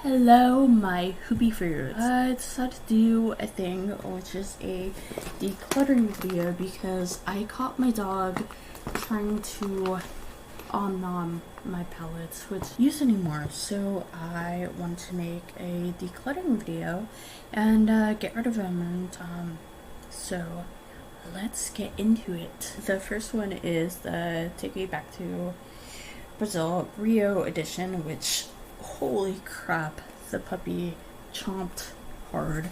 Hello, my hoopy foods. I decided to do a thing, which is a decluttering video because I caught my dog trying to nom my palettes, which I don't use anymore. So I want to make a decluttering video and get rid of them. And so let's get into it. The first one is the Take Me Back to Brazil Rio edition, which holy crap, the puppy chomped hard.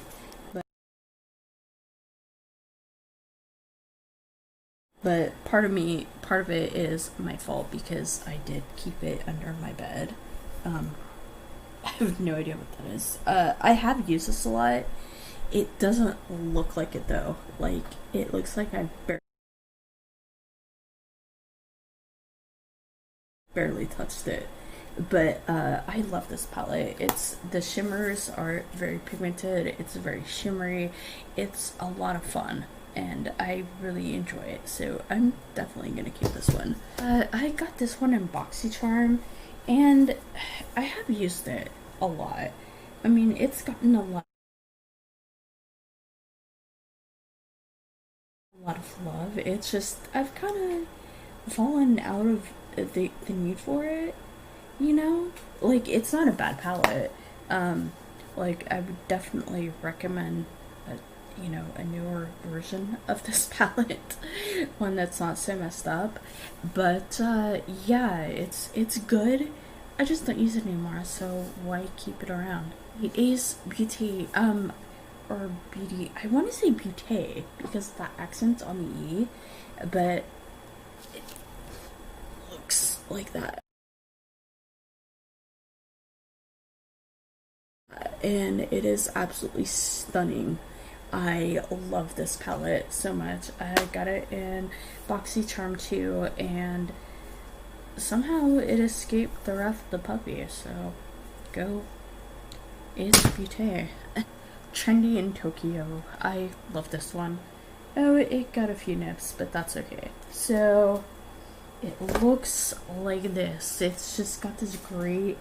But part of it is my fault because I did keep it under my bed. I have no idea what that is. I have used this a lot. It doesn't look like it though. Like, it looks like I barely touched it. But I love this palette. The shimmers are very pigmented. It's very shimmery. It's a lot of fun, and I really enjoy it. So I'm definitely gonna keep this one. I got this one in BoxyCharm, and I have used it a lot. I mean, it's gotten a lot of love. It's just I've kind of fallen out of the need for it. You know, like, it's not a bad palette. Like, I would definitely recommend a newer version of this palette, one that's not so messed up. But yeah, it's good. I just don't use it anymore, so why keep it around? It is beauty, or beauty. I want to say beauty because that accent's on the e, but it looks like that. And it is absolutely stunning. I love this palette so much. I got it in BoxyCharm too, and somehow it escaped the wrath of the puppy. So go is beauty. Trendy in Tokyo. I love this one. Oh, it got a few nips, but that's okay. So it looks like this. It's just got this great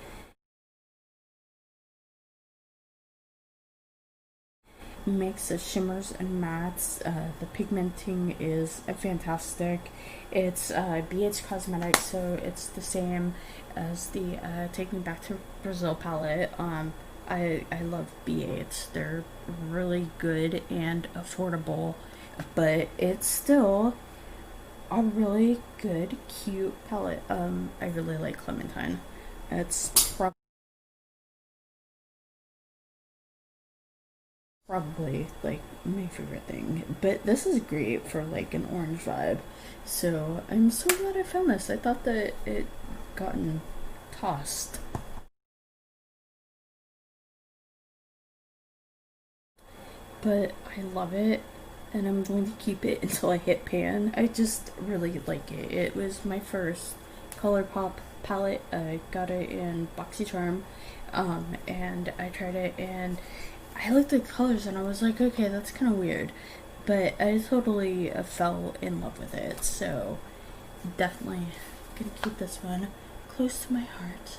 mix of shimmers and mattes. The pigmenting is fantastic. It's BH Cosmetics, so it's the same as the Take Me Back to Brazil palette. I love BH. They're really good and affordable, but it's still a really good, cute palette. I really like Clementine. It's probably like my favorite thing, but this is great for like an orange vibe. So I'm so glad I found this. I thought that it gotten tossed, but I love it, and I'm going to keep it until I hit pan. I just really like it. It was my first ColourPop palette. I got it in BoxyCharm, and I tried it, and I looked at the colors and I was like, okay, that's kind of weird, but I totally fell in love with it. So definitely gonna keep this one close to my heart.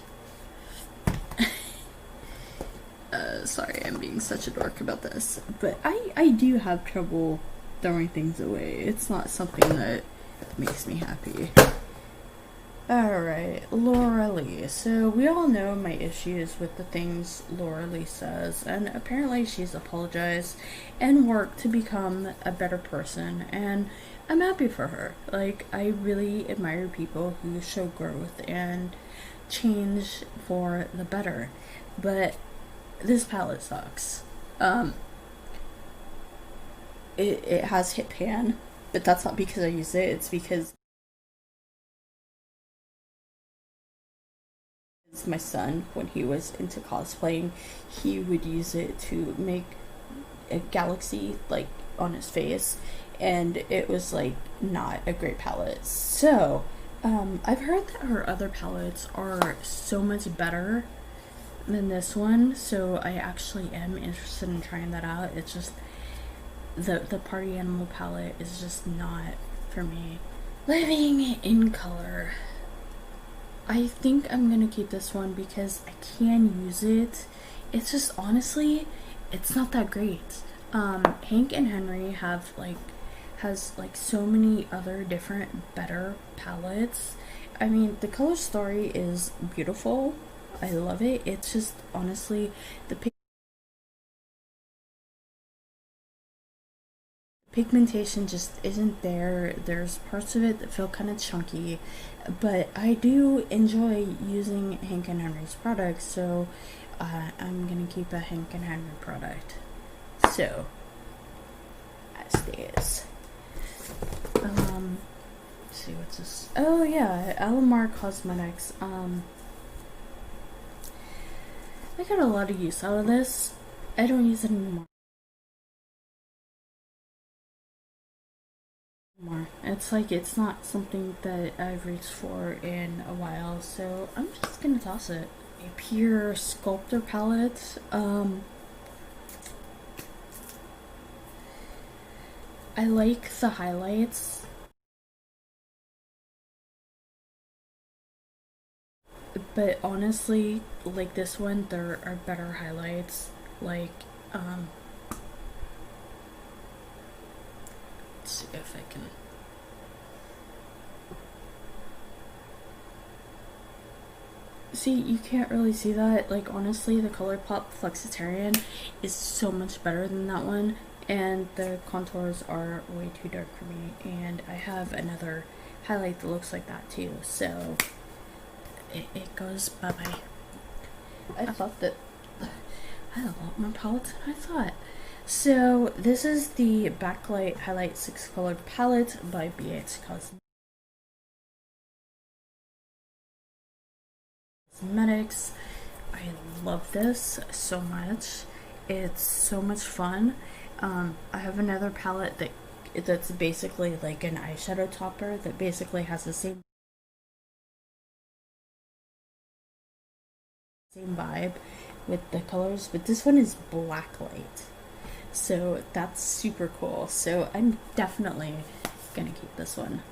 Sorry, I'm being such a dork about this, but I do have trouble throwing things away. It's not something that makes me happy. Alright, Laura Lee. So we all know my issues with the things Laura Lee says, and apparently she's apologized and worked to become a better person, and I'm happy for her. Like, I really admire people who show growth and change for the better. But this palette sucks. It has hit pan, but that's not because I use it, it's because my son, when he was into cosplaying, he would use it to make a galaxy like on his face, and it was like not a great palette. So I've heard that her other palettes are so much better than this one, so I actually am interested in trying that out. It's just the party animal palette is just not for me. Living in color. I think I'm gonna keep this one because I can use it. It's just honestly, it's not that great. Hank and Henry has like so many other different better palettes. I mean, the color story is beautiful. I love it. It's just honestly the pigmentation just isn't there. There's parts of it that feel kind of chunky, but I do enjoy using Hank and Henry's products, so I'm gonna keep a Hank and Henry product. So, as is. Let's see what's this. Oh yeah, Alamar Cosmetics. I got a lot of use out of this. I don't use it anymore. It's like it's not something that I've reached for in a while, so I'm just gonna toss it. A pure sculptor palette. I like the highlights, but honestly, like this one, there are better highlights. Like, let's see if I can. See, you can't really see that. Like, honestly, the ColourPop Flexitarian is so much better than that one, and the contours are way too dark for me. And I have another highlight that looks like that too, so it goes bye bye. I thought that I had a lot more palettes than I thought. So, this is the Backlight Highlight 6 Colored Palette by BX Cosmetics. I love this so much. It's so much fun. I have another palette that's basically like an eyeshadow topper that basically has the same vibe with the colors, but this one is blacklight. So that's super cool. So I'm definitely gonna keep this one.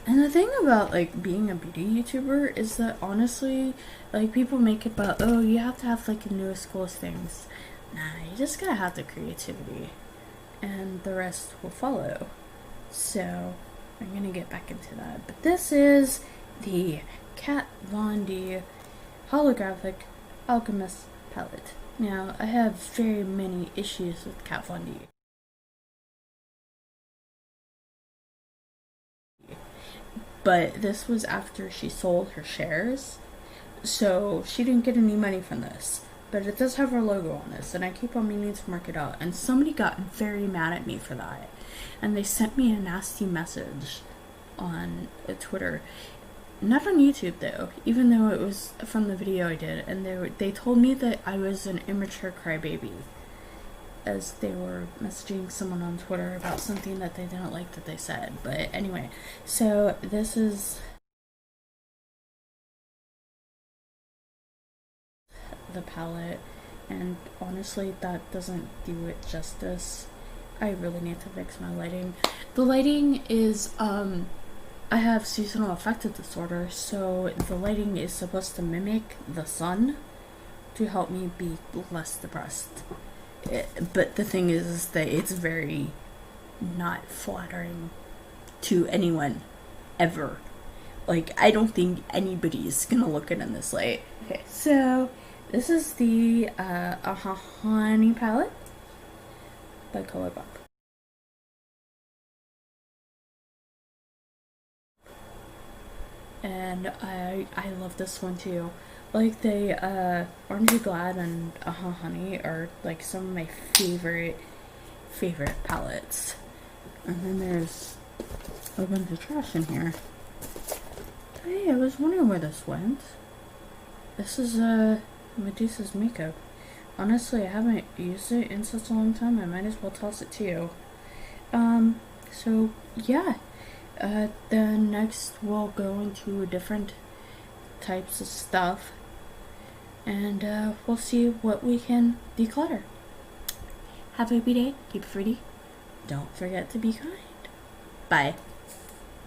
And the thing about like being a beauty YouTuber is that honestly, like people make it about, oh, you have to have like the newest coolest things. Nah, you just gotta have the creativity, and the rest will follow. So I'm gonna get back into that. But this is the Kat Von D Holographic Alchemist palette. Now I have very many issues with Kat Von D. But this was after she sold her shares, so she didn't get any money from this. But it does have her logo on this, and I keep on meaning to mark it out. And somebody got very mad at me for that, and they sent me a nasty message on Twitter. Not on YouTube though, even though it was from the video I did, and they told me that I was an immature crybaby, as they were messaging someone on Twitter about something that they didn't like that they said. But anyway, so this is the palette, and honestly, that doesn't do it justice. I really need to fix my lighting. The lighting is, I have seasonal affective disorder, so the lighting is supposed to mimic the sun to help me be less depressed. But the thing is that it's very not flattering to anyone ever. Like, I don't think anybody's gonna look at it in this light. Okay, so this is the Honey palette by ColourPop. And I love this one too. Like the Orange Glad and Honey are like some of my favorite palettes. And then there's a bunch of trash in here. Hey, I was wondering where this went. This is Medusa's makeup. Honestly, I haven't used it in such a long time. I might as well toss it too. So yeah. Then next we'll go into different types of stuff, and we'll see what we can declutter. Have a happy day. Keep it fruity. Don't forget to be kind. Bye.